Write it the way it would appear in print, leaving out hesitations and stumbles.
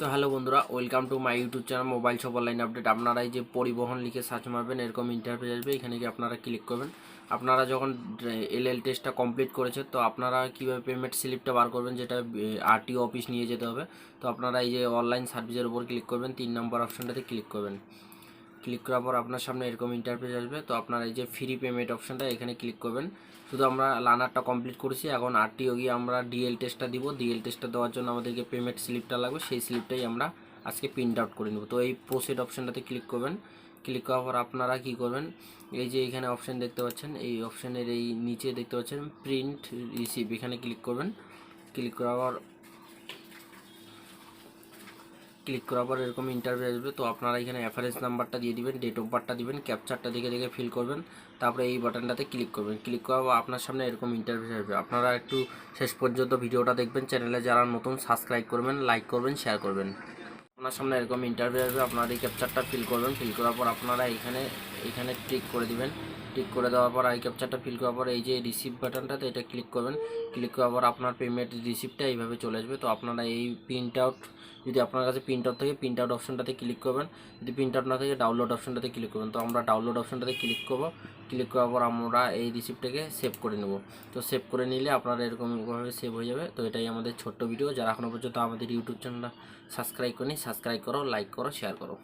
তো হ্যালো বন্ধুরা, welcome to my YouTube channel mobile shop online update. আপনারা এই যে পরিবহন লিখে সার্চ মারবেন, এরকম ইন্টারফেস আসবে। এখানে গিয়ে আপনারা ক্লিক করবেন। আপনারা যখন এলএল টেস্টটা কমপ্লিট করেছে, তো আপনারা কীভাবে পেমেন্ট স্লিপটা বার করবেন, যেটা আরটিও অফিস নিয়ে যেতে হবে। তো আপনারা এই যে অনলাইন সার্ভিসের উপর ক্লিক করবেন, 3 নম্বর অপশানটাতে ক্লিক করবেন। ক্লিক করার পর আপনার সামনে এরকম ইন্টারফেস আসবে। তো আপনারা এই যে ফ্রি পেমেন্ট অপশানটা এখানে ক্লিক করবেন। শুধু আমরা লার্নারটা কমপ্লিট করেছি, এখন আরটিও গিয়ে আমরা ডিএল টেস্টটা দিব। ডিএল টেস্টটা দেওয়ার জন্য আমাদেরকে পেমেন্ট স্লিপটা লাগবে, সেই স্লিপটাই আমরা আজকে প্রিন্ট আউট করে নেব। তো এই প্রসিড অপশানটাতে ক্লিক করবেন। ক্লিক করার পর আপনারা কী করবেন, এই যে এখানে অপশান দেখতে পাচ্ছেন, এই অপশানের এই নিচে দেখতে পাচ্ছেন প্রিন্ট রিসিভ, এখানে ক্লিক করবেন। ক্লিক করার পর এরকম ইন্টারভিউ আসবে। তো আপনারা এখানে অ্যাভারেজ নাম্বারটা দিয়ে দিবেন, ডেট অফ বার্থটা দিবেন, ক্যাপচারটা দেখে দেখে ফিল করবেন। তারপরে এই বাটনটাতে ক্লিক করবেন। ক্লিক করার পর আপনার সামনে এরকম ইন্টারভিউ আসবে। আপনারা একটু শেষ পর্যন্ত ভিডিওটা দেখবেন। চ্যানেলে যারা নতুন সাবস্ক্রাইব করবেন, লাইক করবেন, শেয়ার করবেন। আপনার সামনে এরকম ইন্টারভিউ আসবে। আপনারা এই ক্যাপচারটা ফিল করবেন। ফিল করার পর আপনারা এখানে টিক করে দিবেন। টিক করে দেওয়ার পর এই ক্যাপচারটা ফিল করার পর এই যে রিসিভ বাটনটাতে এটা ক্লিক করবেন। ক্লিক করার পর আপনার পেমেন্ট রিসিপ্টটা এইভাবে চলে আসবে। তো আপনারা এই প্রিন্ট আউট, যদি আপনার কাছে প্রিন্ট আউট থাকে প্রিন্ট আউট অপশনটাতে ক্লিক করবেন। যদি প্রিন্ট আউট না থাকে ডাউনলোড অপশনটাতে ক্লিক করবেন। তো আমরা ডাউনলোড অপশনটাতে ক্লিক করব। ক্লিক করার পর আমরা এই রিসিপ্টটাকে সেভ করে নেব। তো সেভ করে নিলে আপনারা এরকমভাবে সেভ হয়ে যাবে। তো এটাই আমাদের ছোট্ট ভিডিও। যারা এখনও পর্যন্ত আমাদের ইউটিউব চ্যানেলটা সাবস্ক্রাইব করেনি, সাবস্ক্রাইব করো, লাইক করো, শেয়ার করো।